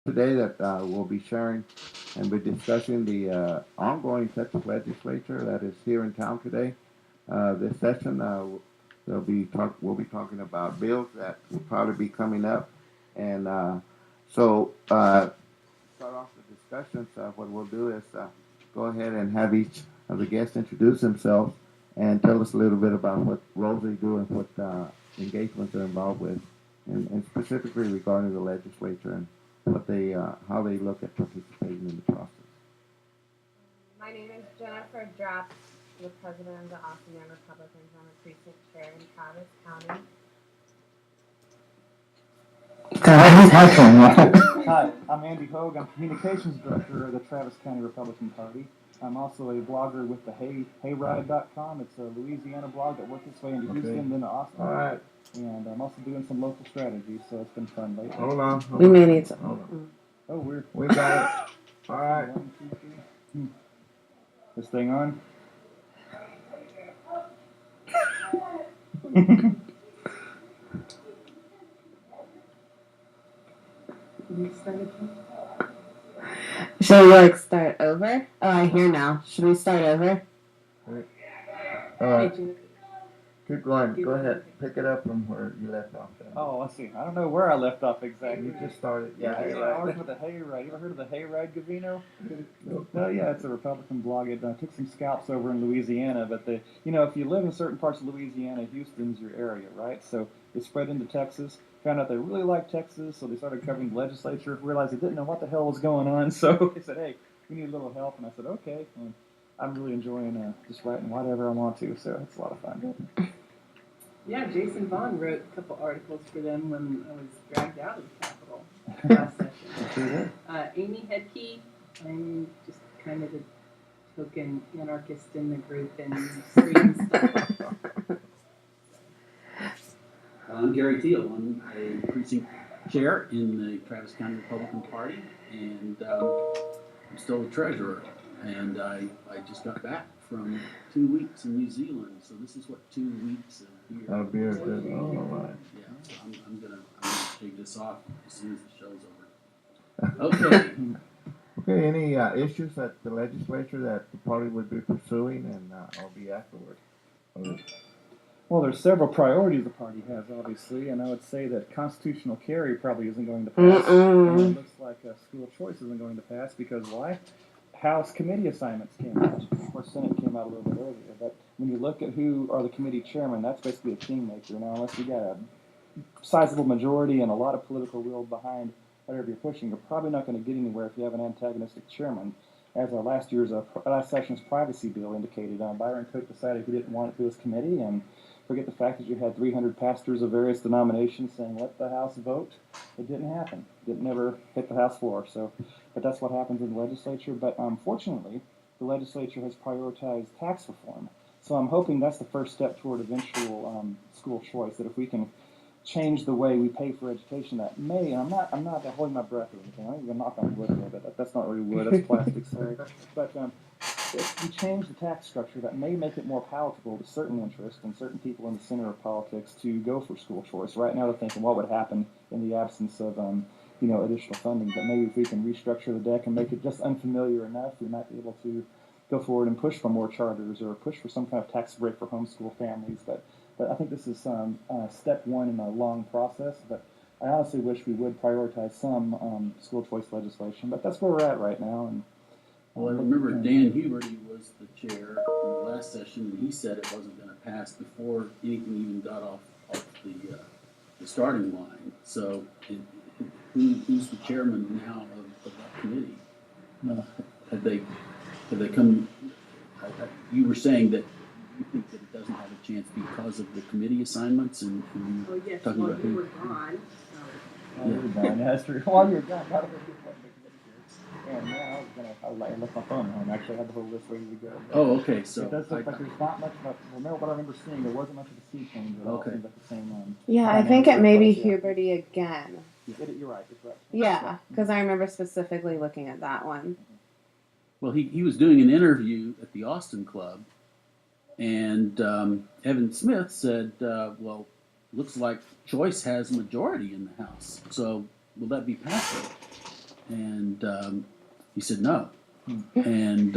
today that we'll be sharing and be discussing the ongoing Texas legislature that is here in town today. This session, we'll be talking about bills that will probably be coming up, and start off the discussions. What we'll do is go ahead and have each of the guests introduce themselves and tell us a little bit about what roles they do and what engagements they're involved with, and specifically regarding the legislature and what they how they look at participating in the process. My name is Jennifer Drabbant, the president of the Austin Young Republicans. I'm a precinct chair in Travis County. Hi, I'm Andy Hogue. I'm communications director of the Travis County Republican Party. I'm also a blogger with the hayride.com. It's a Louisiana blog that works its way into Houston, then to Austin. All right. And I'm also doing some local strategies, so it's been fun lately. Hold on. We may need some. Hold on. Oh, We got it. All right. 1, 2, 3. This thing on? Should we start over? Oh, I hear now. Should we start over? Keep going. Go ahead. Pick it up from where you left off. Oh, let's see. I don't know where I left off exactly. You just started. Yeah, I worked with the Hayride. You ever heard of the Hayride, Gavino? Oh, yeah, it's a Republican blog. It took some scalps over in Louisiana, but if you live in certain parts of Louisiana, Houston's your area, right? So it spread into Texas. Found out they really liked Texas, so they started covering the legislature. Realized they didn't know what the hell was going on, so they said, "Hey, we need a little help." And I said, "Okay." And I'm really enjoying just writing whatever I want to, so it's a lot of fun. Yeah, Jason Vaughn wrote a couple articles for them when I was dragged out of the Capitol last session. Amy Hedke, I'm just kind of the token anarchist in the group and stream stuff. I'm Gary Teal. I'm a precinct chair in the Travis County Republican Party, and I'm still the treasurer. And I just got back from 2 weeks in New Zealand, so this is what 2 weeks of beer. Beer. Good. Oh, all right. Yeah, so I'm gonna take this off as soon as the show's over. Okay. Okay. Any issues at the legislature that the party would be pursuing, and I'll be afterward. Well, there's several priorities the party has, obviously, and I would say that constitutional carry probably isn't going to pass. And it looks like school choice isn't going to pass because why? House committee assignments came out. Of course, Senate came out a little bit earlier, but when you look at who are the committee chairmen, that's basically a kingmaker. Now, unless you got a sizable majority and a lot of political will behind whatever you're pushing, you're probably not going to get anywhere if you have an antagonistic chairman. As our last session's privacy bill indicated, Byron Cook decided he didn't want it to his committee, and forget the fact that you had 300 pastors of various denominations saying, let the House vote. It didn't happen. It didn't ever hit the House floor. But that's what happens in the legislature. But fortunately, the legislature has prioritized tax reform. So I'm hoping that's the first step toward eventual school choice, that if we can change the way we pay for education, that may, and I'm not holding my breath or anything. I'm even knock on wood here, but that's not really wood, that's plastic, sorry. But if we change the tax structure, that may make it more palatable to certain interests and certain people in the center of politics to go for school choice. Right now they're thinking what would happen in the absence of additional funding, but maybe if we can restructure the deck and make it just unfamiliar enough, we might be able to go forward and push for more charters or push for some kind of tax break for homeschool families. But I think this is step one in a long process, but I honestly wish we would prioritize some school choice legislation, but that's where we're at right now. And well, I remember Dan Huberty was the chair in the last session, and he said it wasn't going to pass before anything even got off the starting line. So, who's the chairman now of that committee? Have they come? You were saying that you think that it doesn't have a chance because of the committee assignments, and Oh, yes, talking while about you who? were gone. While you were gone, that's true. While you were gone, got to go get one. And now I left my phone home. Actually, I had the whole list ready to go. Oh, okay. So it does look like there's not much of a, remember what I remember seeing, there wasn't much of a sea change at all. Okay. It seems like the same. Yeah, I think it may be Huberty again. You're right. It's right. Yeah, because I remember specifically looking at that one. well, he was doing an interview at the Austin Club, and Evan Smith said, "Well, looks like Choice has a majority in the House. So will that be passed?" And he said no. And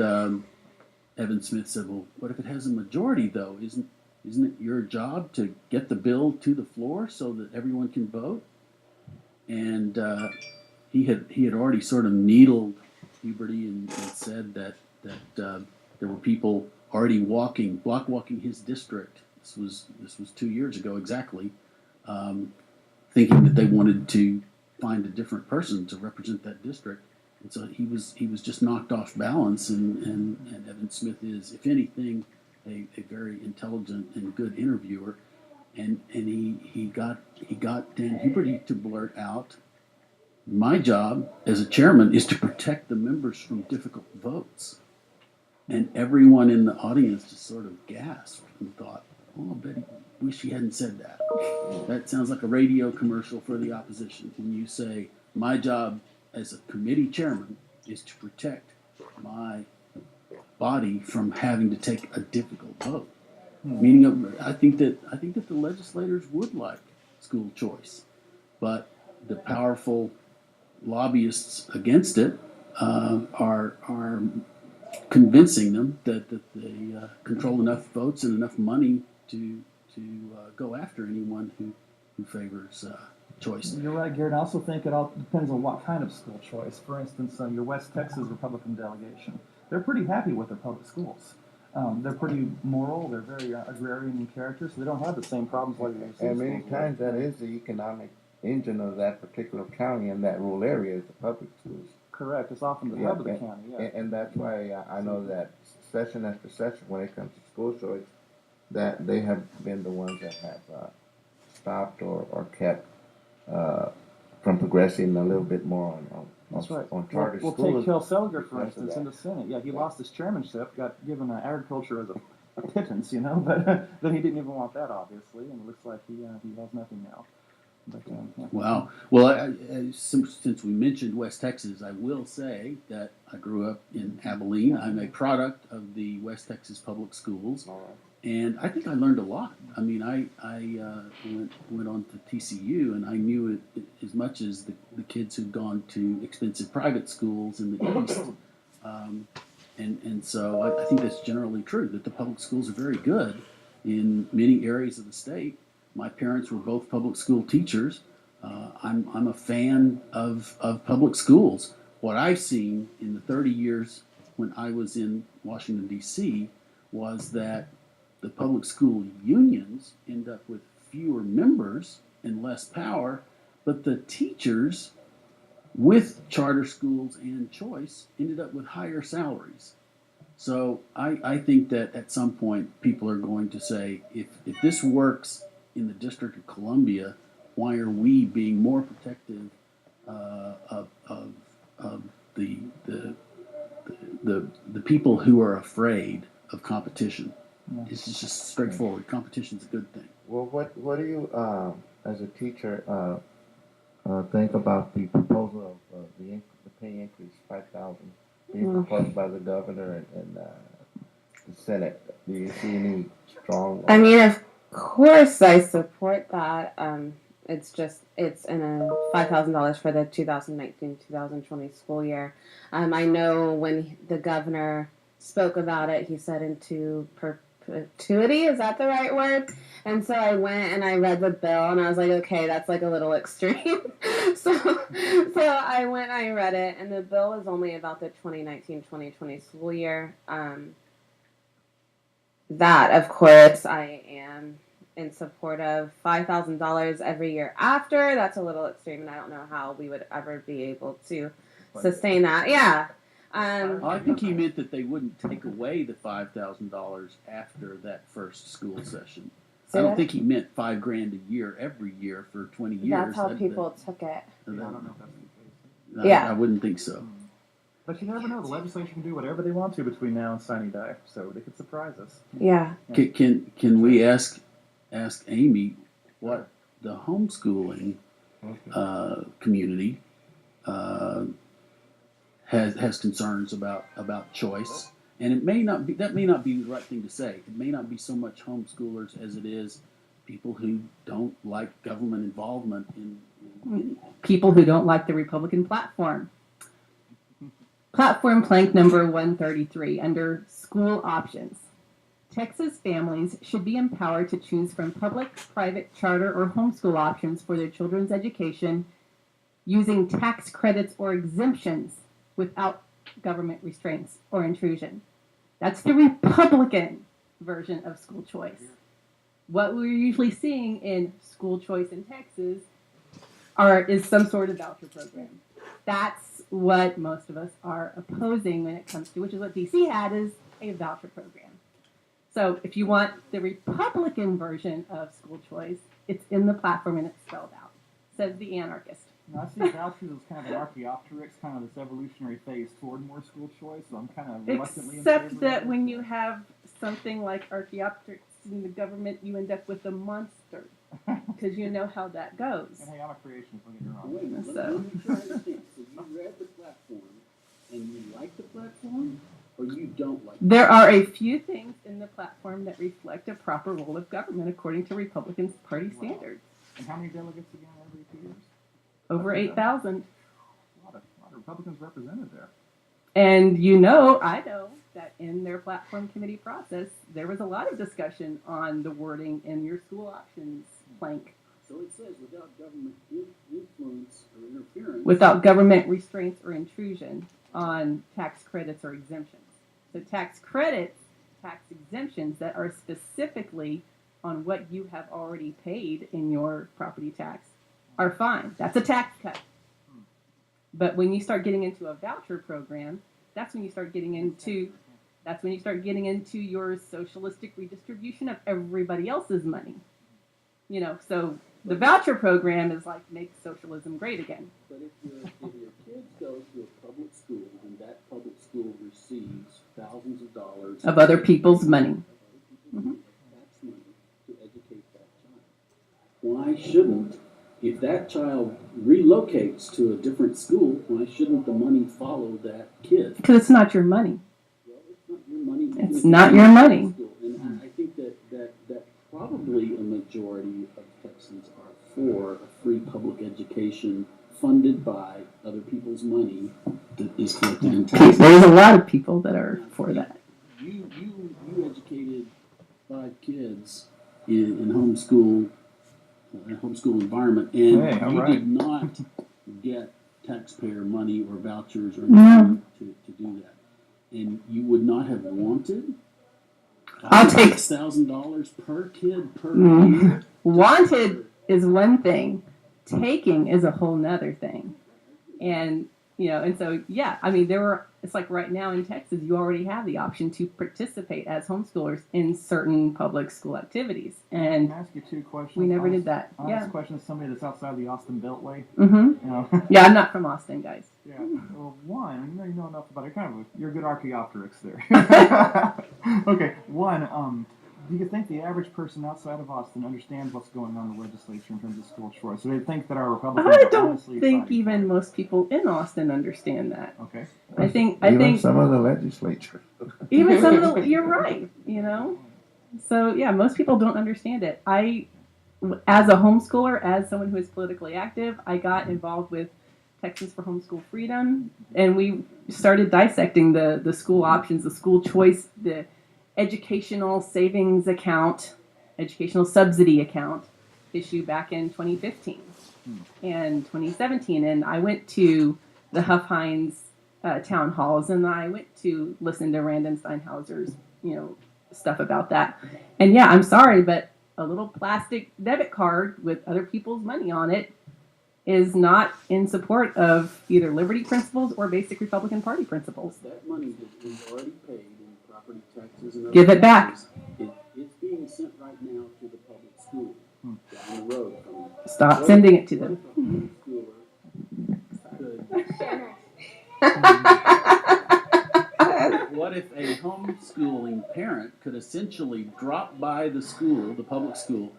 Evan Smith said, well, what if it has a majority, though? Isn't it your job to get the bill to the floor so that everyone can vote? And he had already sort of needled Huberty and said that there were people already block walking his district. This was 2 years ago exactly, thinking that they wanted to find a different person to represent that district. And so he was just knocked off balance, and Evan Smith is, if anything, a very intelligent and good interviewer, and he got Dan Huberty to blurt out, my job as a chairman is to protect the members from difficult votes. And everyone in the audience just sort of gasped and thought, oh, I bet he wish he hadn't said that. That sounds like a radio commercial for the opposition. When you say, my job as a committee chairman is to protect my body from having to take a difficult vote. Meaning, I think that the legislators would like school choice, but the powerful lobbyists against it are convincing them that they control enough votes and enough money to go after anyone who favors choice. You're right, Garrett. I also think it all depends on what kind of school choice. For instance, your West Texas Republican delegation, they're pretty happy with their public schools. They're pretty moral. They're very agrarian in character, so they don't have the same problems like the And many times that is the economic engine of that particular county and that rural area is the public schools. Correct. It's often the hub of the county. Yeah. And that's why I know that session after session, when it comes to school choice, that they have been the ones that have stopped or kept from progressing a little bit more That's right. on charter We'll schools. take Teal, for Because of instance, that. in the Senate. Yeah, he lost his chairmanship, got given agriculture as a pittance, but then he didn't even want that, obviously, and it looks like he has nothing now. But, yeah. Wow. Well, since we mentioned West Texas, I will say that I grew up in Abilene. I'm a product of the West Texas Public Schools, All right. and I think I learned a lot. I mean, I went on to TCU, and I knew it as much as the kids who'd gone to expensive private schools in the East. And so I think that's generally true, that the public schools are very good in many areas of the state. My parents were both public school teachers. I'm a fan of public schools. What I've seen in the 30 years when I was in Washington, D.C., was that the public school unions end up with fewer members and less power, but the teachers with charter schools and choice ended up with higher salaries. So I think that at some point people are going to say, if this works in the District of Columbia, why are we being more protective of the people who are afraid of competition? Yeah. It's just straightforward. Competition's a good thing. Well, what do you, as a teacher, think about the proposal of the pay increase, 5,000, being proposed by the governor and the Senate? Do you see any strong? I mean, of course, I support that. It's in a $5,000 for the 2019-2020 school year. I know when the governor spoke about it, he said into perpetuity. Is that the right word? And so I went and I read the bill, and I was like, okay, that's like a little extreme. so I went and I read it, and the bill is only about the 2019-2020 school year. That, of course, I am in support of. $5,000 every year after, that's a little extreme, and I don't know how we would ever be able to sustain that. Yeah. I think he meant that they wouldn't take away the $5,000 after that first school session. I don't think he meant $5,000 a year every year for 20 years. That's how people took it. I don't know if that's the case. Yeah. I wouldn't think so. But you never know. The legislature can do whatever they want to between now and signing day, so they could surprise us. Yeah. Can we ask Amy what the homeschooling community has concerns about choice? And that may not be the right thing to say. It may not be so much homeschoolers as it is people who don't like government involvement in people who don't like the Republican platform. Platform plank number 133 under school options. Texas families should be empowered to choose from public, private, charter, or homeschool options for their children's education using tax credits or exemptions without government restraints or intrusion. That's the Republican version of school choice. What we're usually seeing in school choice in Texas is some sort of voucher program. That's what most of us are opposing when it comes to, which is what DC had, is a voucher program. So if you want the Republican version of school choice, it's in the platform and it's spelled out, says the anarchist. Now, I see vouchers as kind of an archaeopteryx, kind of this evolutionary phase toward more school choice, so I'm kind of reluctantly in favor Except of that it. when you have something like archaeopteryx in the government, you end up with a monster, because you know how that goes. And hey, I'm a creationist, don't get me wrong. Wait a minute, So- let me try to understand. So you read the platform, and you like the platform, or you don't like it? There are a few things in the platform that reflect a proper role of government according to Republican Party standards. And how many delegates again every 2 years? Over 8,000. A lot of Republicans represented there. And I know that in their platform committee process, there was a lot of discussion on the wording in your school options plank. So it says without government influence or interference. Without government restraints or intrusion on tax credits or exemptions. So tax credits, tax exemptions that are specifically on what you have already paid in your property tax are fine. That's a tax cut. But when you start getting into a voucher program, that's when you start getting into your socialistic redistribution of everybody else's money. So the voucher program is like make socialism great again. But if your kids go to a public school and that public school receives thousands of dollars Of other people's money. tax money to educate that child, why shouldn't, if that child relocates to a different school, why shouldn't the money follow that kid? Because it's not your money. Well, it's not your money. It's not your money. And I think that probably a majority of Texans are for a free public education funded by other people's money that is collected in taxes. There's a lot of people that are for that. You educated 5 kids in homeschool environment, and Hey, all you right. did not get taxpayer money or vouchers or No. anything to do that. And you would not have wanted I'll take- $6,000 per kid per Mm. year. Wanted is one thing. Taking is a whole nother thing. And so it's like right now in Texas, you already have the option to participate as homeschoolers in certain public school activities. And Can I ask you 2 questions? we never did that. I'll Yeah. ask a question to somebody that's outside the Austin Beltway. Mm-hmm. You know? Yeah, I'm not from Austin, guys. Yeah. Well, one, you know enough about it. You're a good archaeopteryx there. Okay. One, do you think the average person outside of Austin understands what's going on in the legislature in terms of school choice? So they think that our Republicans I are don't honestly think fighting even for it. most people in Austin understand that. Okay. I think Even some of the legislature. even some of the, you're right, So yeah, most people don't understand it. As a homeschooler, as someone who is politically active, I got involved with Texans for Homeschool Freedom, and we started dissecting the school options, the school choice, the educational savings account, educational subsidy account issue back in 2015 and 2017. And I went to the Huff Hines town halls, and I went to listen to Randon Steinhauser's, stuff about that. And yeah, I'm sorry, but a little plastic debit card with other people's money on it is not in support of either liberty principles or basic Republican Party principles. That money that we've already paid in property taxes and other Give it back. taxes, it's being sent right now to the public school down the road from Stop sending it to them. What if a homeschooling parent could essentially drop by the school, the public school,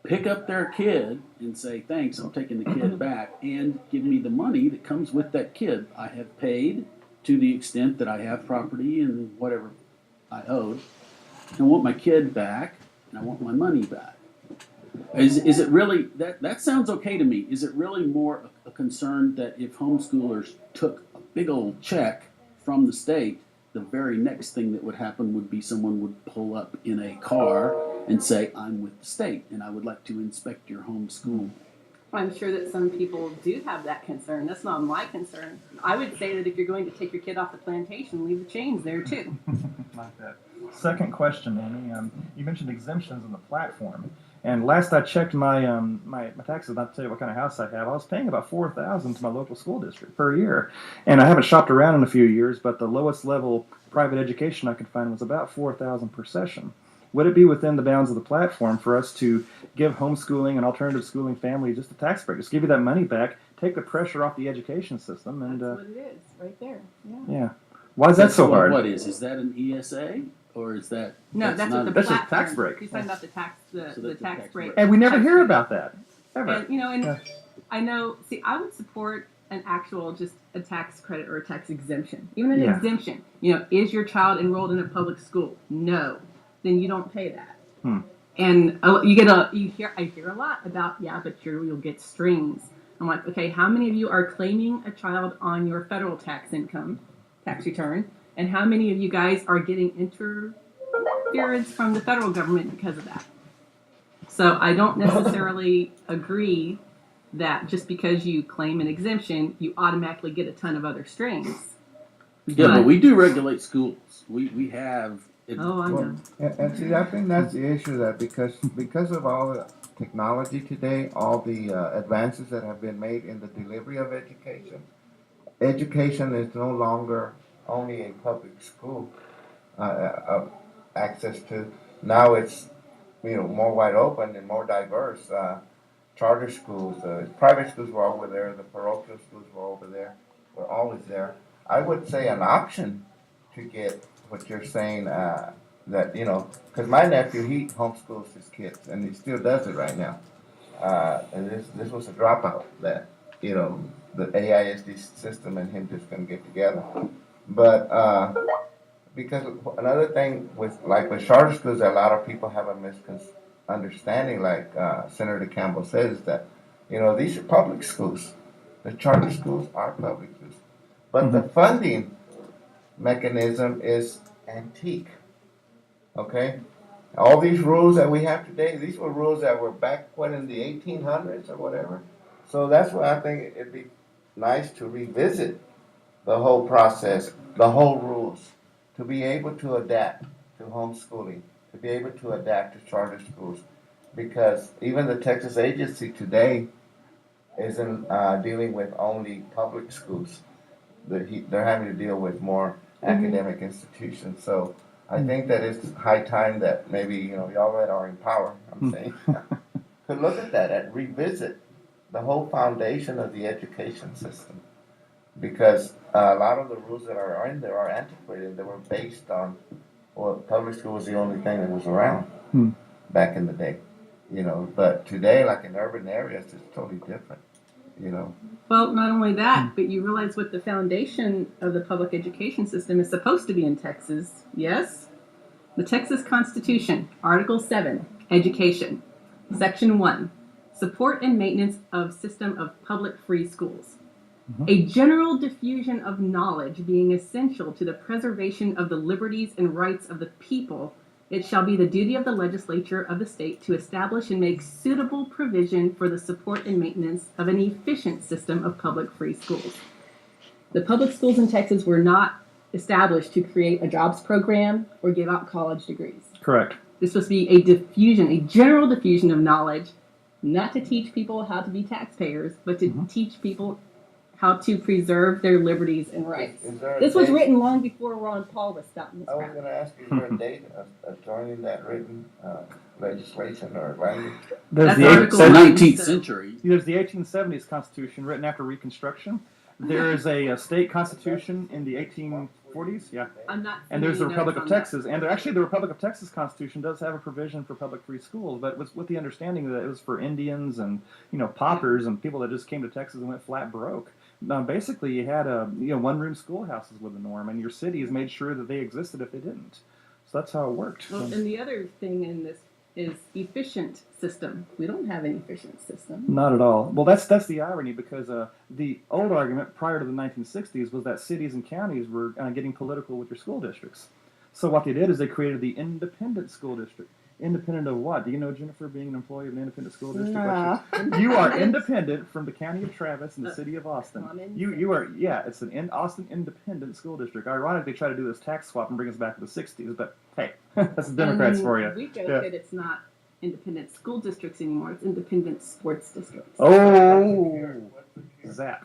pick up their kid and say, thanks, I'm taking the kid back, and give me the money that comes with that kid. I have paid to the extent that I have property and whatever I owed. I want my kid back, and I want my money back. Is it really, that sounds okay to me. Is it really more a concern that if homeschoolers took a big old check from the state, the very next thing that would happen would be someone would pull up in a car and say, I'm with the state, and I would like to inspect your home school. I'm sure that some people do have that concern. That's not my concern. I would say that if you're going to take your kid off the plantation, leave the chains there too. Like that. Second question, Amy. You mentioned exemptions on the platform, and last I checked my my taxes, not to tell you what kind of house I have, I was paying about $4,000 to my local school district per year, and I haven't shopped around in a few years, but the lowest level private education I could find was about $4,000 per session. Would it be within the bounds of the platform for us to give homeschooling and alternative schooling families just a tax break, just give you that money back, take the pressure off the education system, and That's what it is, right there. Yeah. yeah. Why is that so hard? What is that an ESA? Or is that No, that's what the that's platform. a tax break. He's talking about the tax, the tax break. And we never hear about that ever. And and Yeah. I know. See, I would support an actual just a tax credit or a tax exemption, even an Yeah. exemption. Is your child enrolled in a public school? No, then you don't pay that. And I hear a lot about but you'll get strings. I'm like, okay, how many of you are claiming a child on your federal tax return? And how many of you guys are getting interference from the federal government because of that? So I don't necessarily agree that just because you claim an exemption, you automatically get a ton of other strings. Yeah, but we do regulate schools. We have. Oh, I know. And see, I think that's the issue, that because of all the technology today, all the advances that have been made in the delivery of education is no longer only a public school access to. Now it's more wide open and more diverse. Charter schools, private schools were over there, the parochial schools were over there, were always there. I would say an option to get what you're saying, that because my nephew, he homeschools his kids and he still does it right now. And this was a dropout that the AISD system and him just couldn't get together. But because another thing with charter schools, a lot of people have a misunderstanding, like Senator Campbell says, that these are public schools. The charter schools are public schools, but the funding mechanism is antique. Okay, all these rules that we have today, these were rules that were back in the 1800s or whatever. So that's why I think it'd be nice to revisit the whole process, the whole rules, to be able to adapt to homeschooling, to be able to adapt to charter schools, because even the Texas agency today isn't dealing with only public schools. They're having to deal with more academic institutions. So I think that it's high time that maybe y'all that are in power, I'm saying, could look at that and revisit the whole foundation of the education system, because a lot of the rules that are in there are antiquated. They were based on, public school was the only thing that was around back in the day, But today, like in urban areas, it's totally different, Well, not only that, but you realize what the foundation of the public education system is supposed to be in Texas, yes? The Texas Constitution, Article 7, Education, Section 1, Support and Maintenance of System of Public Free Schools. A general diffusion of knowledge being essential to the preservation of the liberties and rights of the people, it shall be the duty of the legislature of the state to establish and make suitable provision for the support and maintenance of an efficient system of public free schools. The public schools in Texas were not established to create a jobs program or give out college degrees. Correct. This was to be a diffusion, a general diffusion of knowledge, not to teach people how to be taxpayers, but to teach people how to preserve their liberties and rights. This was written long before Ron Paul was starting this I was crap. going to ask you, is there a date of joining that written legislation or language? There's That's the Article 19th century. There's the 1870s Constitution written after Reconstruction. There is a state constitution in the 1840s, I'm not. and there's the seeing Republic of notes on that. Texas. And actually, the Republic of Texas Constitution does have a provision for public free schools, but with the understanding that it was for Indians and paupers and people that just came to Texas and went flat broke. Basically, you had one-room schoolhouses were the norm, and your cities made sure that they existed if they didn't. So that's how it worked. Well, and the other thing in this is efficient system. We don't have an efficient system. Not at all. Well, that's the irony, because the old argument prior to the 1960s was that cities and counties were getting political with their school districts. So what they did is they created the independent school district. Independent of what? Do you know, Jennifer, being an employee of an independent school district? No. You are independent from the county of Travis and the city of Austin. Common You are, yeah, it's an Austin independent school district. Ironically, they try to do this tax swap and bring us back to the 60s, but hey, that's the Democrats for you. We joke Yeah. that it's not independent school districts anymore. It's independent sports districts. Oh, zap.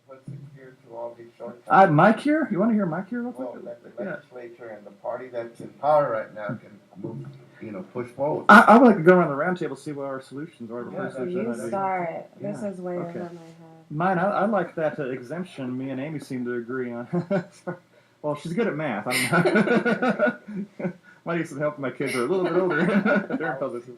What's the cure to all these short-term? My cure? You want to hear my cure real quick? Well, that the Yeah. legislature and the party that's in power right now can move, push forward. I would like to go around the round table and see what our solutions are. Yeah, So you start. This Yeah. is way Okay. over my head. Mine, I like that exemption. Me and Amy seem to agree on. Well, she's good at math. Might need some help when my kids are a little bit older. They're in public school.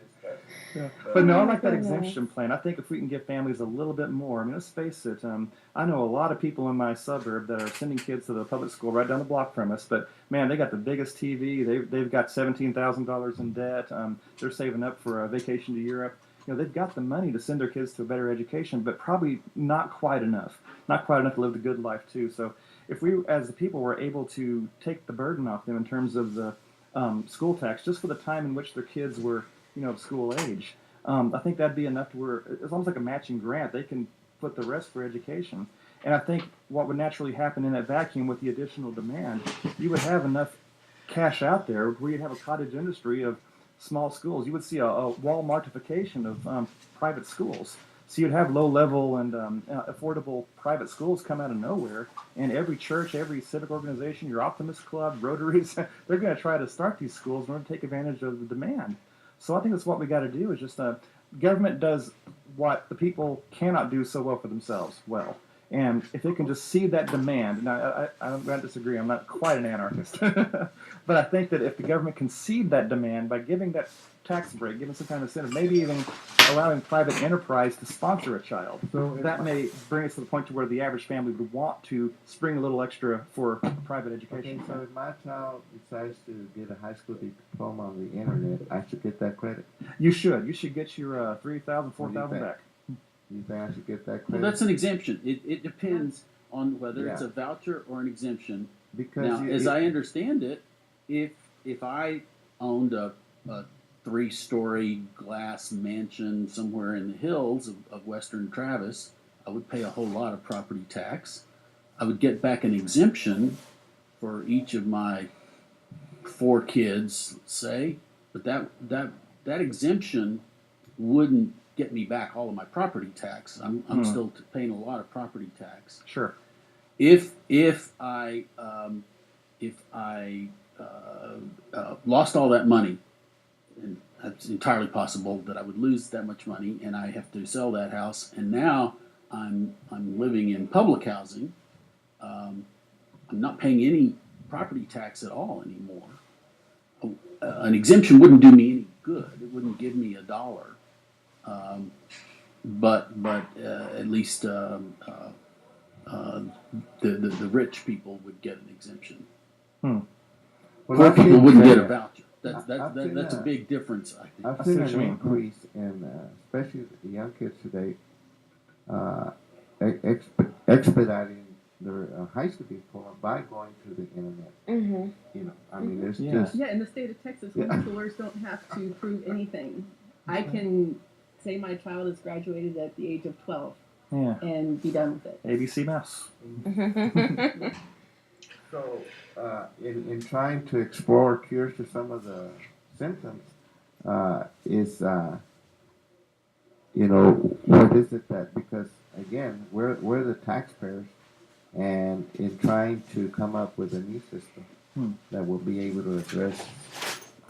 Yeah. But no, I like that Goodness. exemption plan. I think if we can give families a little bit more, I mean, let's face it, I know a lot of people in my suburb that are sending kids to the public school right down the block from us, but man, they got the biggest TV. They've got $17,000 in debt. They're saving up for a vacation to Europe. They've got the money to send their kids to a better education, but probably not quite enough. Not quite enough to live the good life, too. So if we, as the people, were able to take the burden off them in terms of the school tax, just for the time in which their kids were, of school age, I think that'd be enough to where it's almost like a matching grant. They can put the rest for education. And I think what would naturally happen in that vacuum with the additional demand, you would have enough cash out there where you'd have a cottage industry of small schools. You would see a Walmartification of private schools. So you'd have low-level and affordable private schools come out of nowhere, and every church, every civic organization, your Optimist Club, Rotaries, they're going to try to start these schools in order to take advantage of the demand. So I think that's what we got to do is just government does what the people cannot do so well for themselves well. And if it can just see that demand, now I don't disagree, I'm not quite an anarchist, but I think that if the government can see that demand by giving that tax break, giving some kind of incentive, maybe even allowing private enterprise to sponsor a child, So that may bring us to the point to where the average family would want to spring a little extra for private Okay, education. so if my child decides to get a high school diploma on the internet, I should get that credit. You should get your $3,000, What do you $4,000 think? back. You think I should get that Well, credit? that's an exemption. It depends on whether it's Yeah. a voucher or an exemption. Because Now, as I understand it, if I owned a 3-story glass mansion somewhere in the hills of western Travis, I would pay a whole lot of property tax. I would get back an exemption for each of my 4 kids, let's say, but that exemption wouldn't get me back all of my property tax. I'm still paying a lot of property tax. Sure. If I lost all that money, and it's entirely possible that I would lose that much money, and I have to sell that house, and now I'm living in public housing. I'm not paying any property tax at all anymore. An exemption wouldn't do me any good. It wouldn't give me $1. But at least the rich people would get an exemption. Well, Poor I've people seen- wouldn't get a voucher. I've seen That's a that. big difference, I think. I've see seen what you an mean. increase in, especially the young kids today, expediting their high school diploma by going to the internet. Mm-hmm. I mean, there's Yeah. just Yeah, in the state of Texas, Yeah. homeschoolers don't have to prove anything. I can say my child has graduated at the age of 12 Yeah. and be done with it. ABC Mouse. so. In trying to explore cures to some of the symptoms, what is it that, because again, we're the taxpayers, and in trying to come up with a new system that will be able to address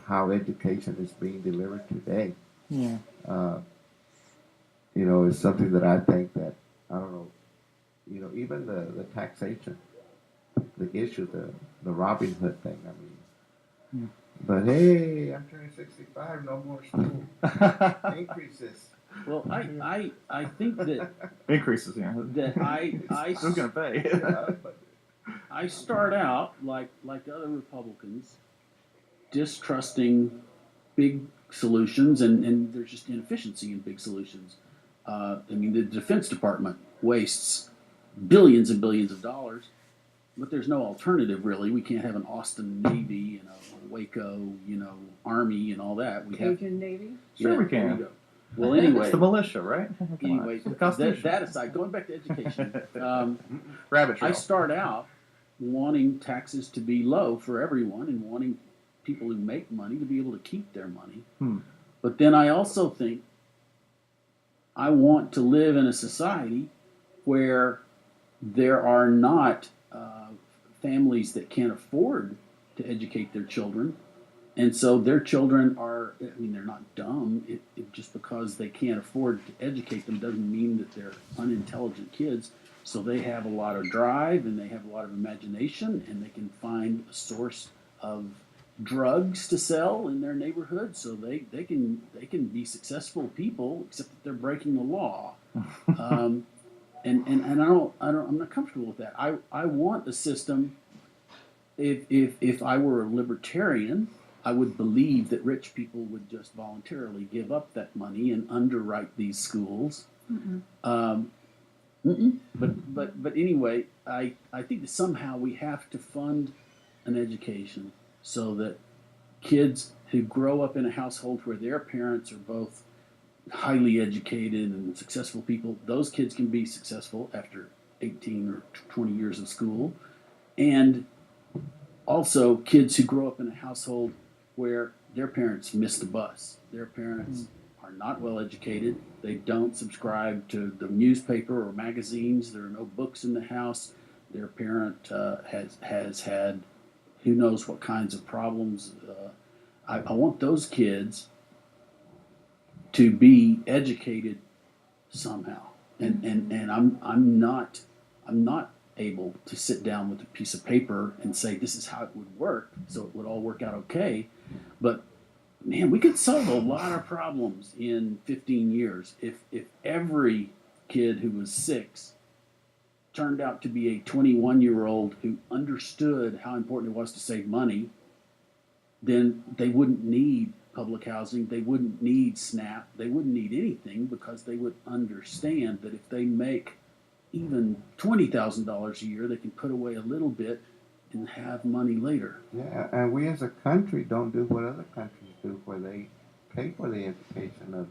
how education is being delivered today, Yeah. is something that I think that, I don't know, even the taxation, the issue, the Robin Hood thing, I mean. But hey, I'm turning 65, no more school increases. Well, I think that Increases, yeah. I Who's going to pay? But I start out like other Republicans, distrusting big solutions, and there's just inefficiency in big solutions. I mean, the Defense Department wastes billions and billions of dollars, but there's no alternative really. We can't have an Austin Navy and a Waco, Army and all that. We have Cajun Navy. Sure we there can. you go. Well, anyway, It's the militia, right? Come on. anyway, It's the Constitution. that aside, going back to education, Rabbit trail. I start out wanting taxes to be low for everyone and wanting people who make money to be able to keep their money. But then I also think I want to live in a society where there are not families that can't afford to educate their children. And so their children are, I mean, they're not dumb. Just because they can't afford to educate them doesn't mean that they're unintelligent kids. So they have a lot of drive and they have a lot of imagination and they can find a source of drugs to sell in their neighborhood. So they can be successful people, except that they're breaking the law. And I'm not comfortable with that. I want a system. If I were a libertarian, I would believe that rich people would just voluntarily give up that money and underwrite these schools. But anyway, I think that somehow we have to fund an education so that kids who grow up in a household where their parents are both highly educated and successful people, those kids can be successful after 18 or 20 years of school. And also kids who grow up in a household where their parents missed the bus. Their parents are not well educated. They don't subscribe to the newspaper or magazines. There are no books in the house. Their parent has had who knows what kinds of problems. I want those kids to be educated somehow, and I'm not able to sit down with a piece of paper and say this is how it would work, so it would all work out okay. But man, we could solve a lot of problems in 15 years if every kid who was 6 turned out to be a 21-year-old who understood how important it was to save money. Then they wouldn't need public housing, they wouldn't need SNAP, they wouldn't need anything, because they would understand that if they make even $20,000 a year, they can put away a little bit and have money later. Yeah, and we as a country don't do what other countries do, where they pay for the education of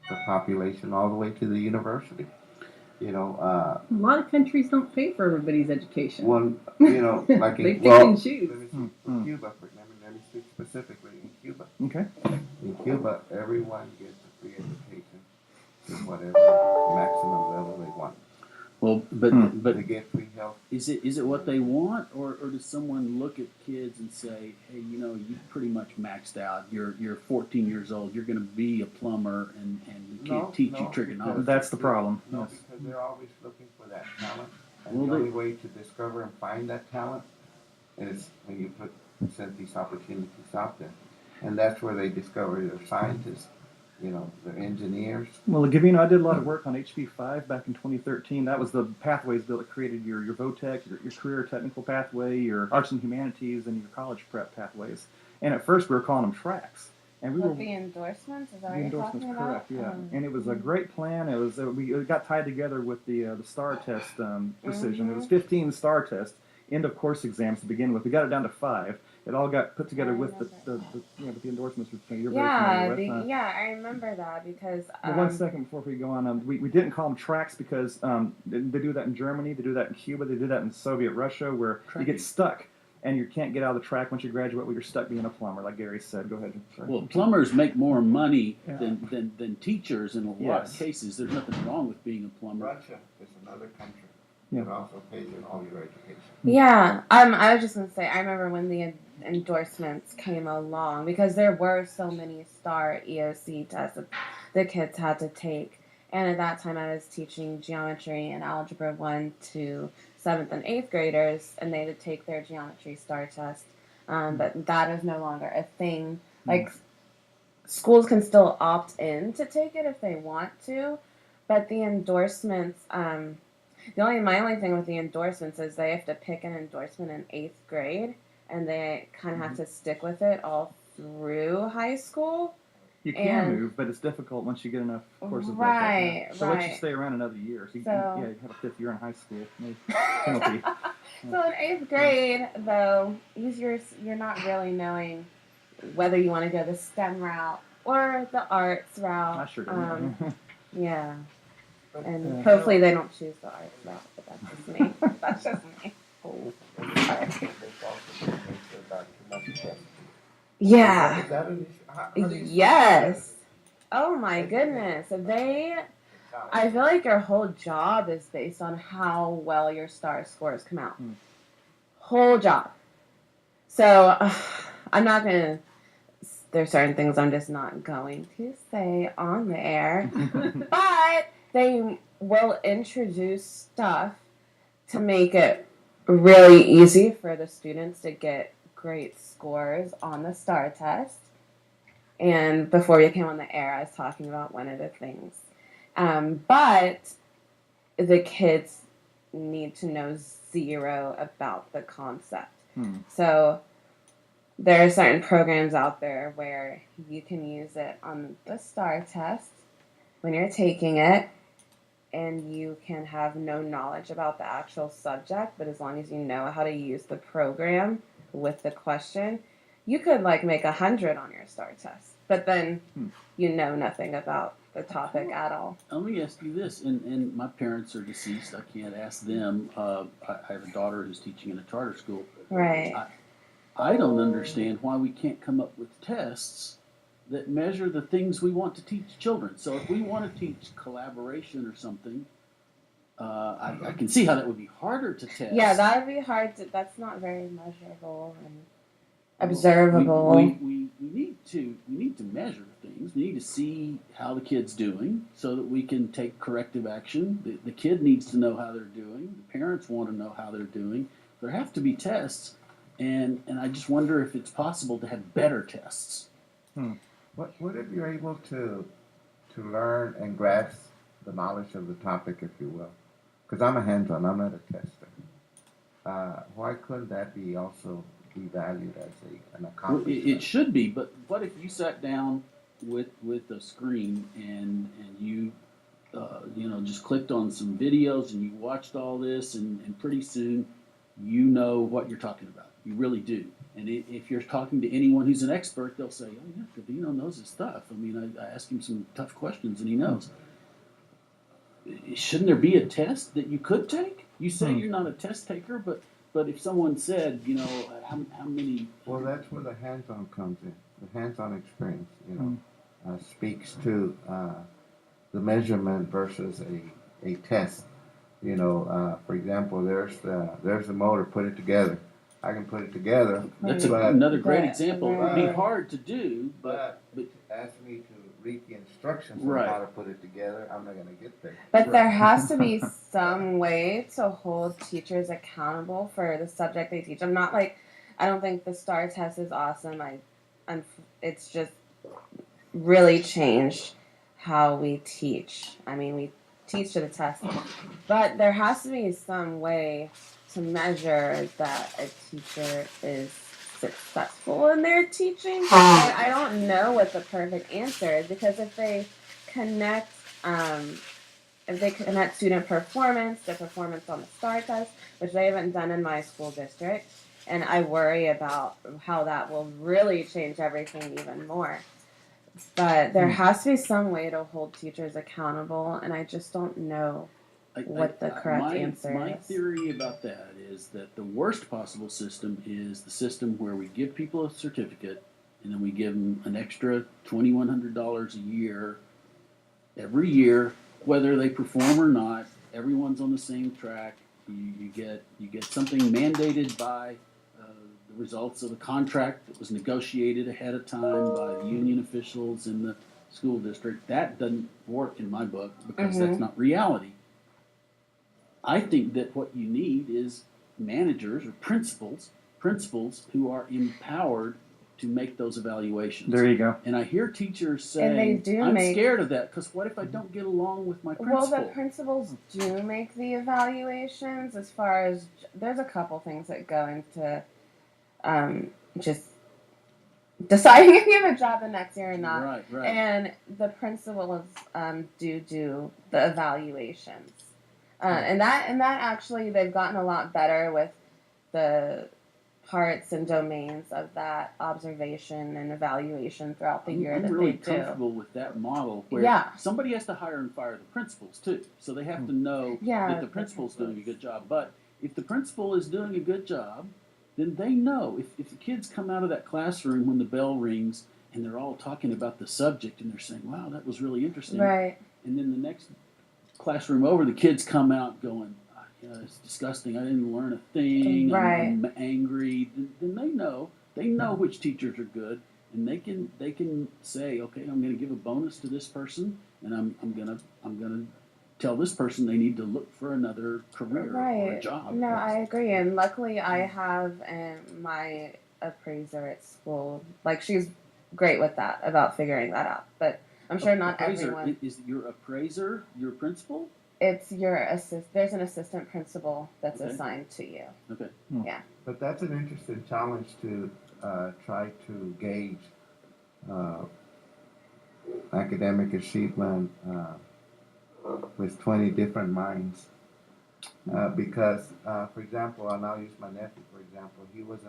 the population all the way to the university. A lot of countries don't pay for everybody's education. Like they in pick and choose. Let me see, Cuba, let me speak specifically in Cuba. Okay. In Cuba, everyone gets a free education to whatever maximum level they want. Well, but They get free health. is it what they want, or does someone look at kids and say, hey, you pretty much maxed out. You're 14 years old. You're going to be a plumber, and we can't teach you trigonometry. That's the problem. No, Yes. because they're always looking for that talent. And Well, the only way to discover and find that talent is when you present these opportunities out there. And that's where they discover their scientists, their engineers. Well, Gavino, I did a lot of work on HB5 back in 2013. That was the pathways bill that created your VOTEC, your career technical pathway, your arts and humanities, and your college prep pathways. And at first we were calling them tracks. And we With were the endorsements, is that the what you're endorsements, talking about? correct? Yeah, and it was a great plan. It was it got tied together with the STAR test decision. It was 15 STAR tests, end of course exams to begin with. We got it down to 5. It all got put together with the endorsements, which you're very familiar with. I remember that because. Well, 1 second before we go on, we didn't call them tracks because they do that in Germany, they do that in Cuba, they do that in Soviet Russia, where you get stuck and you can't get out of the track once you graduate. Well, you're stuck being a plumber, like Gary said. Go ahead. Sorry. Well, plumbers make more money than teachers in a lot of cases. There's nothing wrong with being a plumber. Russia is another country that also pays you all your education. Yeah, I was just gonna say, I remember when the endorsements came along, because there were so many STAR EOC tests that the kids had to take, and at that time I was teaching geometry and algebra 1 to 7th and 8th graders, and they had to take their geometry STAR test, but that is no longer a thing. Like, schools can still opt in to take it if they want to, but the endorsements, my only thing with the endorsements is they have to pick an endorsement in 8th grade, and they kind of have to stick with it all through high school. You can And- move, but it's difficult once you get enough courses built up. Right, So let you right. stay around another year. So, So- you have a 5th year in high school. No penalty. So in 8th grade, though, you're not really knowing whether you want to go the STEM route or the arts route. I sure didn't. Yeah. And Yeah. hopefully they don't choose the arts route, but that's just me. That's just me. Yeah. Is that an issue? How do you- Yes. Oh my goodness. I feel like your whole job is based on how well your STAR scores come out. Whole job. So I'm not gonna. There's certain things I'm just not going to say on the air, but they will introduce stuff to make it really easy for the students to get great scores on the STAR test. And before you came on the air, I was talking about one of the things. But the kids need to know zero about the concept. So there are certain programs out there where you can use it on the STAR test when you're taking it, and you can have no knowledge about the actual subject, but as long as you know how to use the program with the question, you could make 100 on your STAR test, but then you know nothing about the topic at all. Let me ask you this, and my parents are deceased. I can't ask them. I have a daughter who's teaching in a charter school. Right. I don't understand why we can't come up with tests that measure the things we want to teach children. So if we want to teach collaboration or something, I can see how that would be harder to test. Yeah, that would be hard to. That's not very measurable and observable. We need to measure things. We need to see how the kid's doing so that we can take corrective action. The kid needs to know how they're doing. The parents want to know how they're doing. There have to be tests, and I just wonder if it's possible to have better tests. What if you're able to learn and grasp the knowledge of the topic, if you will? Because I'm a hands-on, I'm not a tester. Why couldn't that be also be valued as an Well, accomplishment? it should be, but what if you sat down with a screen and you just clicked on some videos and you watched all this and pretty soon you know what you're talking about. You really do. And if you're talking to anyone who's an expert, they'll say, "Oh yeah, Gavino knows his stuff." I mean, I ask him some tough questions and he knows. Shouldn't there be a test that you could take? You say you're not a test taker, but if someone said, how many? Well, that's where the hands-on comes in. The hands-on experience, speaks to the measurement versus a test. For example, there's the motor. Put it together. I can put it together. That's but- another great But- example. It'd be hard to do, but ask me to read the instructions Right. on how to put it together. I'm not going to get there. But there has to be some way to hold teachers accountable for the subject they teach. I don't think the STAR test is awesome. It's just really changed how we teach. I mean, we teach to the test, but there has to be some way to measure that a teacher is successful in their teaching. And I don't know what the perfect answer is, because if they connect student performance to performance on the STAR test, which they haven't done in my school district, and I worry about how that will really change everything even more. But there has to be some way to hold teachers accountable, and I just don't know what the correct answer my is. theory about that is that the worst possible system is the system where we give people a certificate and then we give them an extra $2,100 a year every year, whether they perform or not. Everyone's on the same track. You get something mandated by the results of a contract that was negotiated ahead of time by the union officials in the school district. That doesn't work in my book because that's not reality. I think that what you need is managers or principals who are empowered to make those evaluations. There you go. And I hear teachers And they saying, do I'm make- scared of that because what if I don't get along with my Well, principal? the principals do make the evaluations. As far as there's a couple things that go into just deciding if you have a job the next year or not. Right, right. And the principals do the evaluations, and that actually they've gotten a lot better with the parts and domains of that observation and evaluation throughout the year I'm that really they do. comfortable with that model where Yeah. somebody has to hire and fire the principals too. So they have to know Yeah, that the principal's doing a good job. But if the principal is doing a good job, then they know if the kids come out of that classroom when the bell rings and they're all talking about the subject and they're saying, wow, that was really interesting. Right. And then the next classroom over, the kids come out going, it's disgusting. I didn't learn a thing. Right. I'm angry. Then they know which teachers are good, and they can say, okay, I'm going to give a bonus to this person, and I'm gonna tell this person they need to look for another career or a job. No, I agree, and luckily I have my appraiser at school. Like she's great with that about figuring that out, but I'm sure not Appraiser, everyone. is your appraiser your principal? It's your There's an assistant principal that's Okay. assigned to you. Okay. Yeah. But that's an interesting challenge to try to gauge academic achievement with 20 different minds. Because, for example, I'll now use my nephew, for example. He was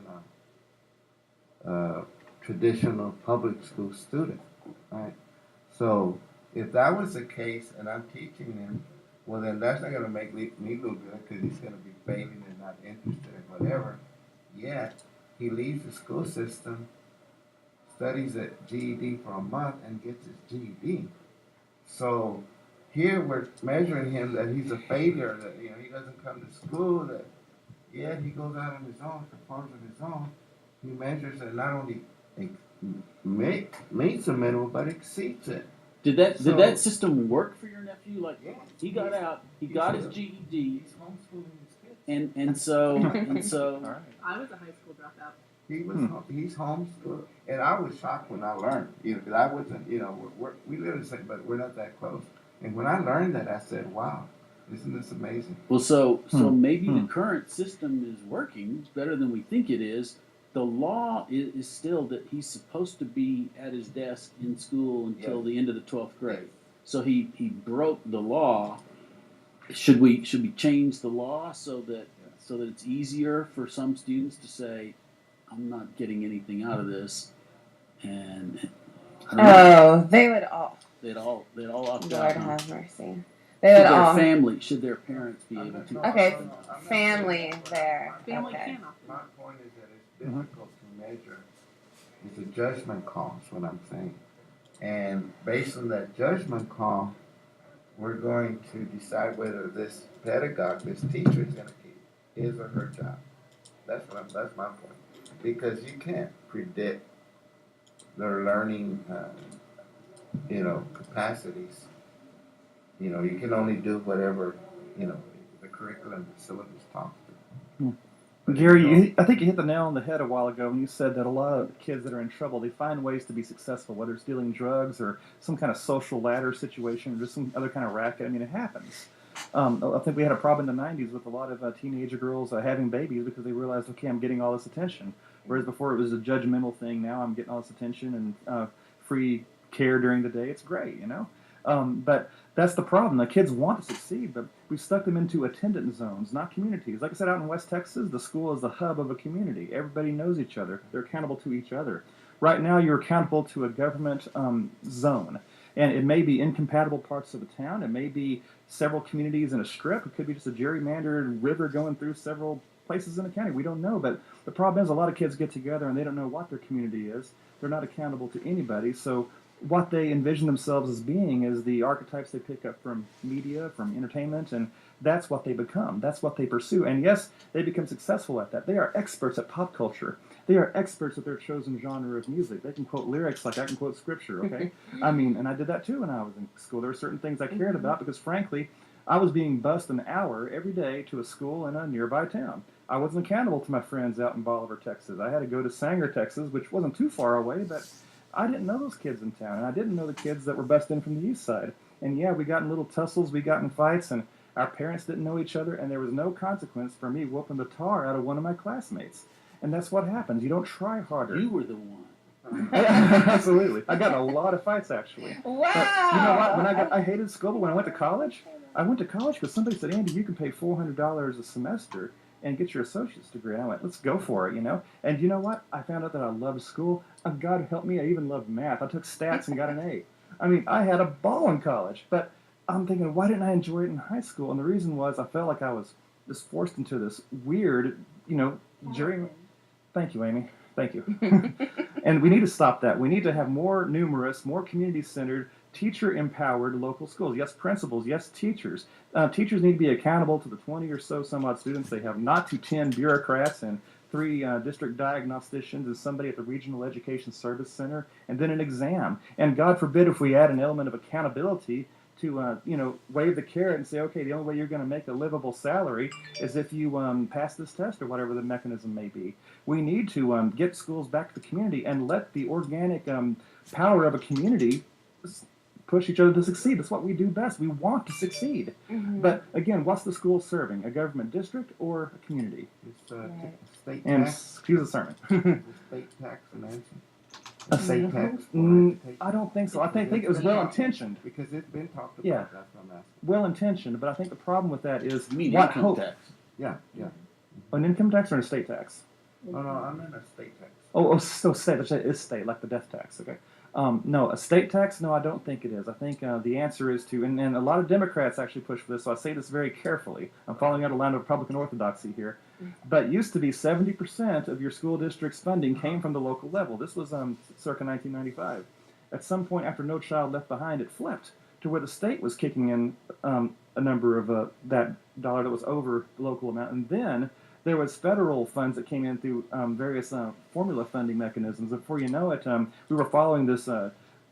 a traditional public school student, right? So if that was the case and I'm teaching him, well, then that's not going to make me look good because he's going to be failing and not interested in whatever. Yet, he leaves the school system, studies at GED for a month, and gets his GED. So here we're measuring him that he's a failure, that he doesn't come to school, that yet he goes out on his own, performs on his own. He measures and not only meets the minimum, but exceeds it. Did that system work for your nephew? Like Yeah. he got out, he got his GED, He's homeschooling his kids. and so All right. I was a high school dropout. He's homeschooled, and I was shocked when I learned, because I wasn't, we live in the same, but we're not that close. And when I learned that, I said, "Wow, isn't this amazing?" well, so maybe the current system is working better than we think it is. The law is still that he's supposed to be at his desk in school until the end of the 12th grade. So he broke the law. Should we change the law so that it's easier for some students to say, I'm not getting anything out of this, and I don't know, They would all. they'd all opt Lord out. Huh? have mercy. Should They would their all. family, should their parents be able to? Okay, family there. Family Okay. can opt in. My point is that it's difficult to measure. It's a judgment call, is what I'm saying. And based on that judgment call, we're going to decide whether this pedagogue, this teacher, is going to keep his or her job. That's my point. Because you can't predict their learning, capacities. You can only do whatever, the curriculum, the syllabus talks to. But, Gary, I think you hit the nail on the head a while ago when you said that a lot of kids that are in trouble, they find ways to be successful, whether it's dealing drugs or some kind of social ladder situation or just some other kind of racket. I mean, it happens. I think we had a problem in the 90s with a lot of teenager girls having babies because they realized, okay, I'm getting all this attention. Whereas before it was a judgmental thing. Now I'm getting all this attention and free care during the day. It's great, But that's the problem. The kids want to succeed, but we've stuck them into attendance zones, not communities. Like I said, out in West Texas, the school is the hub of a community. Everybody knows each other. They're accountable to each other. Right now, you're accountable to a government zone. And it may be incompatible parts of a town. It may be several communities in a strip. It could be just a gerrymandered river going through several places in the county. We don't know. But the problem is a lot of kids get together and they don't know what their community is. They're not accountable to anybody. So what they envision themselves as being is the archetypes they pick up from media, from entertainment, and that's what they become. That's what they pursue. And yes, they become successful at that. They are experts at pop culture. They are experts at their chosen genre of music. They can quote lyrics like I can quote scripture, okay? And I did that too when I was in school. There were certain things I cared about because, frankly, I was being bused an hour every day to a school in a nearby town. I wasn't accountable to my friends out in Bolivar, Texas. I had to go to Sanger, Texas, which wasn't too far away, but I didn't know those kids in town, and I didn't know the kids that were bused in from the east side. And yeah, we got in little tussles, we got in fights, and our parents didn't know each other, and there was no consequence for me whooping the tar out of one of my classmates. And that's what happens. You don't try harder. You were the one. Absolutely. I got in a lot of fights, actually. Wow. But you know what? I hated school, but when I went to college because somebody said, Andy, you can pay $400 a semester and get your associate's degree. And I went, let's go for it, you know? And you know what? I found out that I loved school. God help me, I even loved math. I took stats and got an A. I mean, I had a ball in college, but I'm thinking, why didn't I enjoy it in high school? And the reason was I felt like I was just forced into this weird, you know, during... Thank you, Amy. Thank you. And we need to stop that. We need to have more numerous, more community-centered, teacher-empowered local schools. Yes, principals. Yes, teachers. Teachers need to be accountable to the 20 or so some odd students they have, not to 10 bureaucrats and 3 district diagnosticians and somebody at the Regional Education Service Center, and then an exam. And God forbid if we add an element of accountability to, you know, wave the carrot and say, okay, the only way you're going to make a livable salary is if you pass this test or whatever the mechanism may be. We need to get schools back to the community and let the organic power of a community push each other to succeed. That's what we do best. We want to succeed. Mm-hmm. But again, what's the school serving? A government district or a community? It's state And tax. excuse the sermon. State tax and answer. A State tax. I don't think so. I think it was well intentioned. Because it's been talked about. Yeah. That's what I'm asking. Well intentioned, but I think the problem with that is You mean what income hope? tax? Yeah, yeah. An income tax or an estate tax? No, I'm in a state tax. Oh, so state. It's state, like the death tax. Okay. No, a state tax? No, I don't think it is. I think the answer is to, and a lot of Democrats actually push for this, so I say this very carefully. I'm following out a line of Republican orthodoxy here. But it used to be 70% of your school district's funding came from the local level. This was circa 1995. At some point after No Child Left Behind, it flipped to where the state was kicking in a number of that dollar that was over the local amount. And then there was federal funds that came in through various formula funding mechanisms. And before you know it, we were following this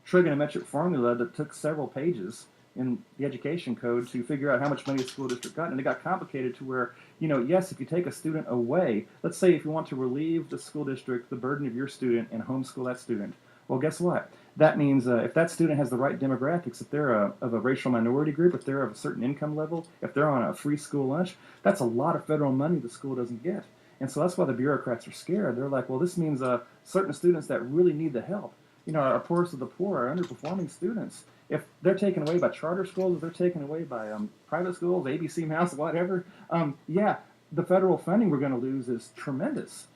trigonometric formula that took several pages in the education code to figure out how much money a school district got. And it got complicated to where, you know, yes, if you take a student away, let's say if you want to relieve the school district the burden of your student and homeschool that student, well, guess what? That means if that student has the right demographics, if they're of a racial minority group, if they're of a certain income level, if they're on a free school lunch, that's a lot of federal money the school doesn't get. And so that's why the bureaucrats are scared. They're like, well, this means certain students that really need the help, you know, our poorest of the poor, our underperforming students, if they're taken away by charter schools, if they're taken away by private schools, ABC Mouse, whatever, yeah, the federal funding we're going to lose is tremendous.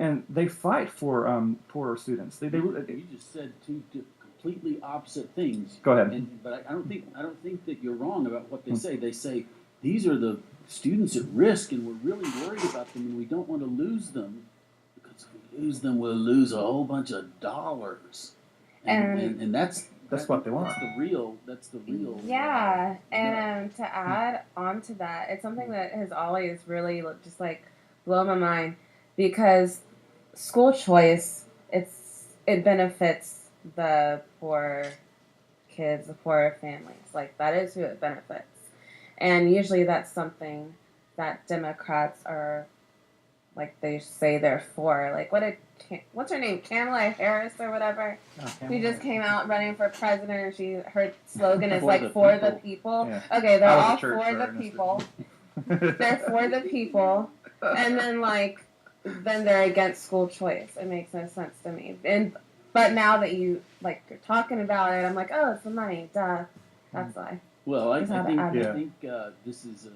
And they fight for poorer students. They You just said two completely opposite things. Go ahead. But I don't think that you're wrong about what they say. They say these are the students at risk, and we're really worried about them, and we don't want to lose them because if we lose them, we'll lose a whole bunch of dollars. And that's what they want. That's the real. Yeah, and to add on to that, it's something that has always really just like blown my mind because school choice, it benefits the poor kids, the poor families. Like that is who it benefits, and usually that's something that Democrats are like they say they're for. Like what's her name, Kamala Harris or whatever? Who just came out running for president, and her slogan is like for the people. Yeah. Okay, they're all for the people. They're for the people, and then they're against school choice. It makes no sense to me. But now that you're talking about it, I'm like, oh, it's the money, duh. That's why. Well, I think this is a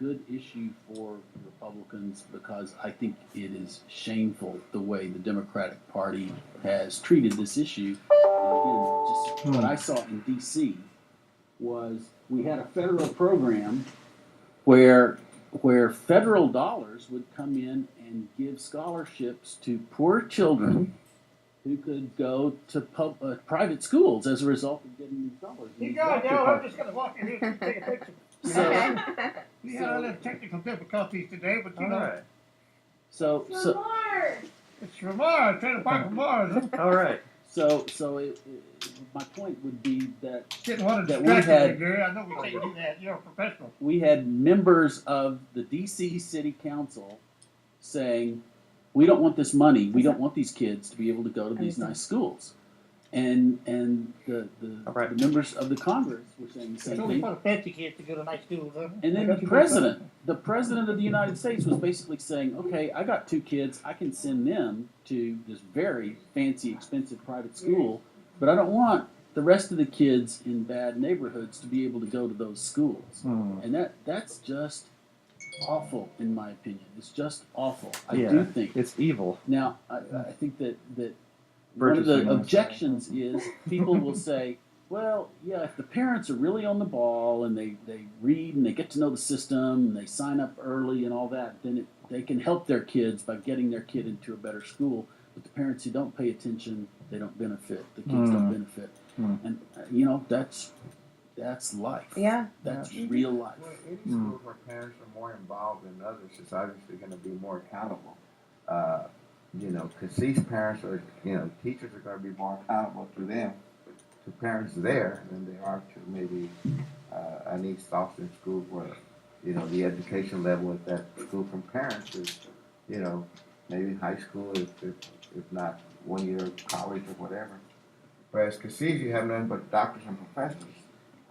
good issue for Republicans because I think it is shameful the way the Democratic Party has treated this issue. And again, just what I saw in D.C. was we had a federal program where federal dollars would come in and give scholarships to poor children who could go to private schools as a result of getting these dollars. I'm just going to walk in here and take a picture. We had a little technical difficulties today, but you know. Right. So It's from Mars, trying to park from Mars. All right. So my point would be that Didn't want to that distract you, Gary. I know we can't do that. You're a professional. we had members of the D.C. City Council saying, we don't want this money. We don't want these kids to be able to go to these nice schools. and the Right. the members of the Congress were saying the It's same only thing. for the fancy kids to go to nice schools, huh? And then the president of the United States was basically saying, okay, I got 2 kids, I can send them to this very fancy, expensive private school, but I don't want the rest of the kids in bad neighborhoods to be able to go to those schools. And that's just awful, in my opinion. It's just awful. I do think. it's evil. Now, I think that one of the objections is people will say, well, yeah, if the parents are really on the ball and they read and they get to know the system and they sign up early and all that, then they can help their kids by getting their kid into a better school. But the parents who don't pay attention, they don't benefit. The kids don't benefit. And, that's life. Yeah. That's real life. Well, any schools where parents are more involved than others is obviously going to be more accountable. Because these parents are, teachers are going to be more accountable to them, to parents there, than they are to maybe an East Austin school where, the education level at that school from parents is, maybe high school, if not 1 year of college or whatever. Whereas Cassis, you have nothing but doctors and professors.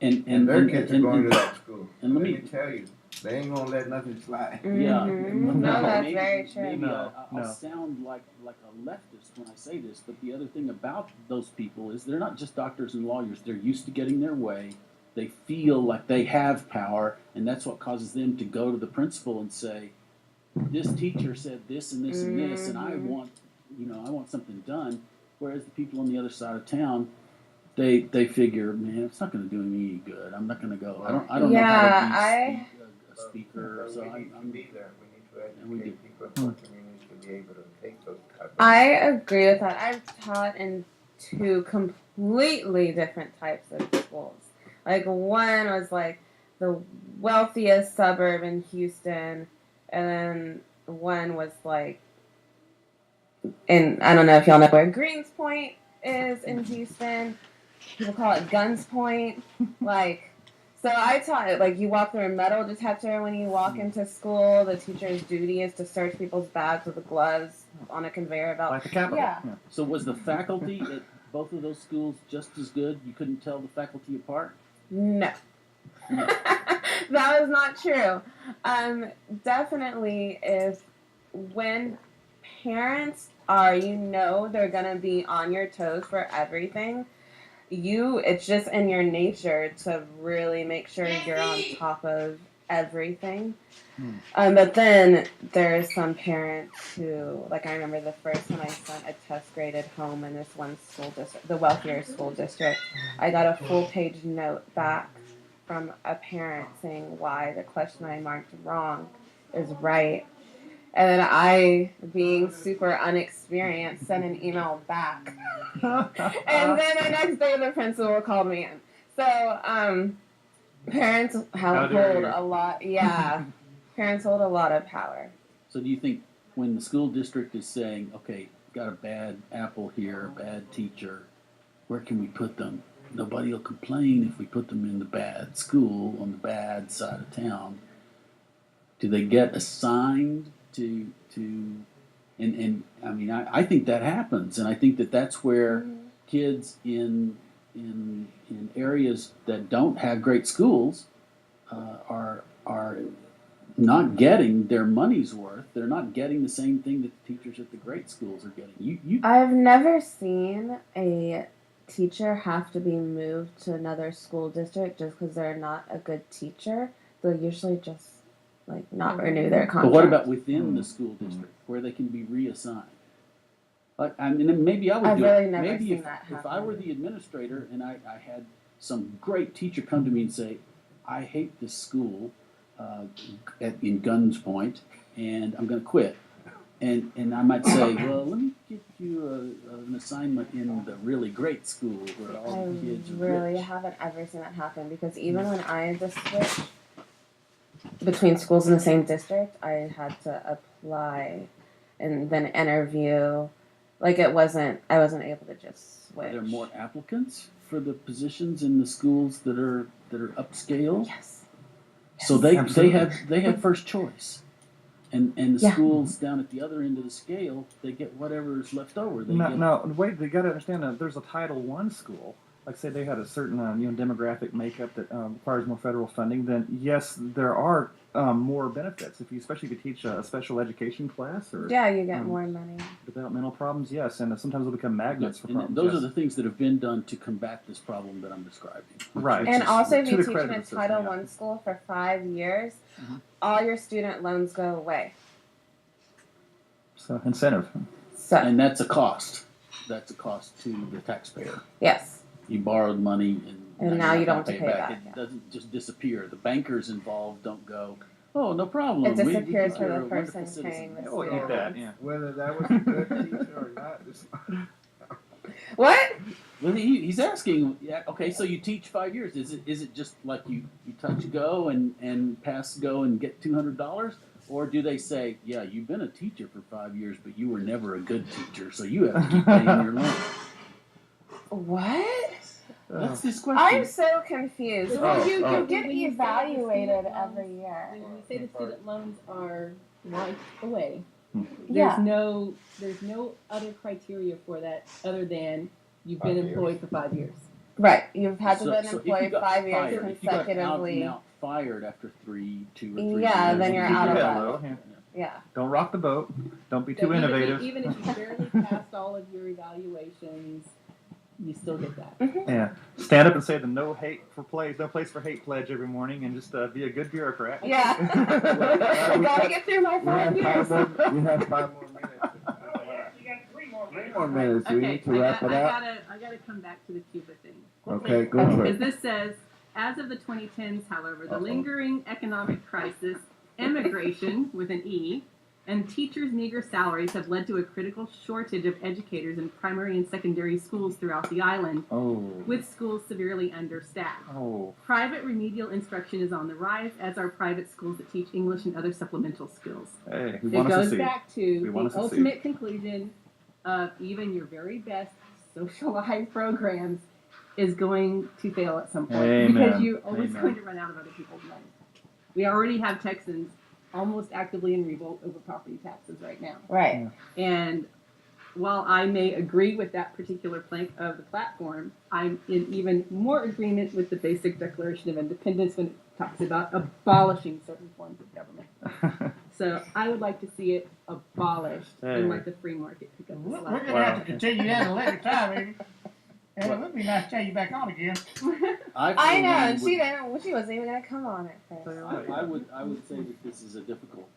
And their kids are going to that school. And let me tell you, they ain't gonna let nothing slide. Yeah. No, that's maybe, very true. Maybe No, I'll sound like a leftist when I say this, but the other thing about those people is they're not just doctors and lawyers. They're used to getting their way. They feel like they have power, and that's what causes them to go to the principal and say, this teacher said this and this and this, and I want something done. Whereas the people on the other side of town, they figure, man, it's not going to do me any good. I'm not going to go. I don't know how to be a speaker, so I'm be there. We need to educate people in the community to be able to take those type of. I agree with that. I've taught in 2 completely different types of schools. Like one was like the wealthiest suburb in Houston, and then one was like, and I don't know if y'all know where Greens Point is in Houston. People call it Guns Point. So I taught it, you walk through a metal detector when you walk into school. The teacher's duty is to search people's bags with the gloves on a conveyor belt. Like the Capitol. Yeah. So was the faculty at both of those schools just as good? You couldn't tell the faculty apart? No. That was not true. Definitely when parents are, they're going to be on your toes for everything, it's just in your nature to really make sure you're on top of everything. But then there's some parents who, I remember the first time I sent a test graded home in this one school district, the wealthier school district, I got a full page note back from a parent saying why the question I marked wrong is right. And then I, being super unexperienced, sent an email back. And then the next day the principal called me in. So parents hold a lot. Yeah, parents hold a lot of power. So do you think when the school district is saying, okay, got a bad apple here, a bad teacher, where can we put them? Nobody will complain if we put them in the bad school on the bad side of town. Do they get assigned to and I mean I think that happens, and I think that's where kids in areas that don't have great schools are not getting their money's worth. They're not getting the same thing that the teachers at the great schools are getting. I've never seen a teacher have to be moved to another school district just because they're not a good teacher. They'll usually just not renew their contract. But what about within the school district where they can be reassigned? Maybe I would I've do really it. never Maybe seen that if happen. I were the administrator and I had some great teacher come to me and say, I hate this school in Guns Point, and I'm going to quit. And I might say, well, let me get you an assignment in the really great school where all the kids are I really rich. haven't ever seen that happen, because even when I had to switch between schools in the same district, I had to apply and then interview. I wasn't able to just switch. Are there more applicants for the positions in the schools that are upscale? Yes. So they Absolutely. have first choice. And the Yeah. schools down at the other end of the scale, they get whatever's left over. They get, No, wait. They got to understand that there's a Title I school. Like say they had a certain demographic makeup that requires more federal funding. Then yes, there are more benefits especially if you teach a special education class or Yeah, you get more money. developmental problems. Yes, and sometimes they'll become magnets for and problems. those yes. are the things that have been done to combat this problem that I'm describing. Right. And It's also, if to you the teach in credit a of the system, Title yeah. I school for 5 years, Mhm. all your student loans go away. So incentive. So, And that's a cost. That's a cost to the taxpayer. yes. You borrowed money and now you're you not don't gonna have to pay it back, It yeah. doesn't just disappear. The bankers involved don't go, oh, no problem. It We disappears think for you're the a person wonderful paying citizen." the Oh, eat that. Yeah. Whether that was a good teacher or not, What? Well, he's asking. Yeah, okay, so you teach 5 years. Is it just like you touch go and pass go and get $200, or do they say, yeah, you've been a teacher for 5 years, but you were never a good teacher, so you have to keep paying your loan? What? That's this I'm question. so confused. Oh, you oh. get When you say the evaluated student every loans- year. When you say the student loans are wiped away, Yeah. there's no other criteria for that other than you've been 5 years. employed for 5 years. Right. You've had to So- been so if you employed got 5 years fired, if you got consecutively. out fired after 2 or 3 Yeah, years, then you're you out of get luck. Hello. Yeah. Yeah. Don't rock the boat. Don't be So too innovative. Even if you barely passed all of your evaluations, you still get that. Yeah. Stand up and say the no place for hate pledge every morning, and just be a good bureaucrat. Yeah. Gotta get through my 5 years. We have 5 more minutes. You got 3 more 3 minutes. more minutes. We need to wrap it up. I gotta come back to the Cuba thing. Okay, go for Because it. this says, as of the 2010s, however, the lingering economic crisis, immigration with an E, and teachers' meager salaries have led to a critical shortage of educators in primary and secondary schools throughout the island, Oh. with schools severely understaffed. Oh. Private remedial instruction is on the rise, as are private schools that teach English and other supplemental skills. Hey, we It want to goes succeed. back to We want the to succeed. ultimate conclusion of even your very best socialized programs is going to fail at some point Amen. because you're always Amen. going to run out of other people's money. We already have Texans almost actively in revolt over property taxes right now. Right. And while I may agree with that particular plank of the platform, I'm in even more agreement with the basic Declaration of Independence when it talks about abolishing certain forms of government. So I would like to see it abolished and let the free market pick up the We're slack. gonna have to continue that at a later time, maybe. And it would be nice to have you back on again. I know, and she wasn't even gonna come on at first. I would say that this is a difficult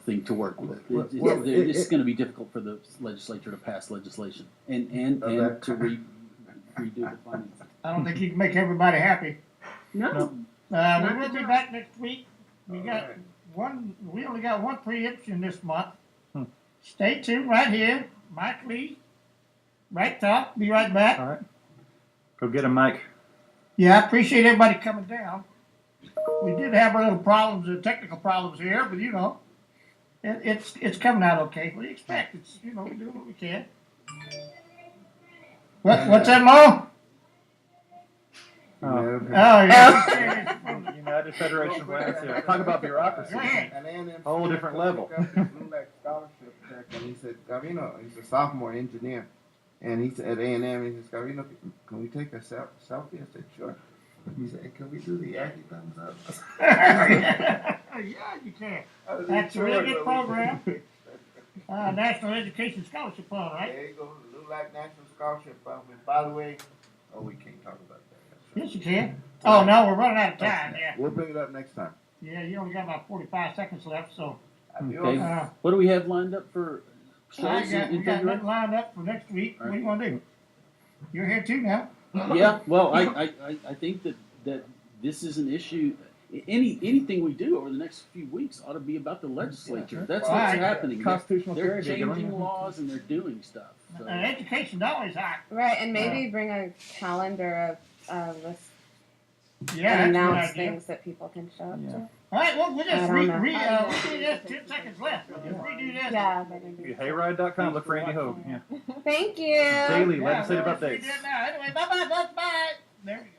thing to work with. Well, It's going to be difficult for the legislature to pass legislation and that- to redo the finances. I don't think you can make everybody happy. No. We Not will the be job. back next week. We only got one preemption this month. Stay tuned right here. Mike Lee, right top. Be right back. All right. Go get him, Mike. Yeah, I appreciate everybody coming down. We did have our little problems, technical problems here, but it's coming out okay. What do you expect? It's we're doing what we can. What's that, Mo? Oh. Oh yeah. United Federation of Lands. Yeah. Talk about bureaucracy. Go ahead. And then Whole different level. LULAC scholarship check, and he said, Gavino, he's a sophomore engineer, and he's at A&M, and he says, Gavino, can we take a selfie? I said, sure. He said, can we do the Aggie thumbs up? Yeah, you can. I was That's a sure, really good but we- program. National Education Scholarship Fund, right? There you go, LULAC National Scholarship Fund. And by the way, we can't talk about that. That's right. Yes, you can. Oh, no, we're running out of time, yeah. We'll bring it up next time. Yeah, you only got about 45 seconds left, so. Okay. What do we have lined up for shows We in got February? nothing lined up for next week. What do you want to do? You're here too now. Yeah, well, I think that this is an issue. Anything we do over the next few weeks ought to be about the legislature. That's what's Right. happening. Constitutional They're carry, big one. changing laws and they're doing stuff. So. Education's always hot. Right, and maybe bring a calendar of list Yeah, and that's a announce good idea. things that people can show up Yeah. to. All right, well, we'll I just don't we'll know. do this. 10 seconds left. We'll just redo this. Yeah, better do that. Hayride.com. Look for Andy Hogue. Yeah. Thank you. Daily Yeah, legislative we'll just updates. redo it now. Anyway, bye-bye, bye-bye. There we go.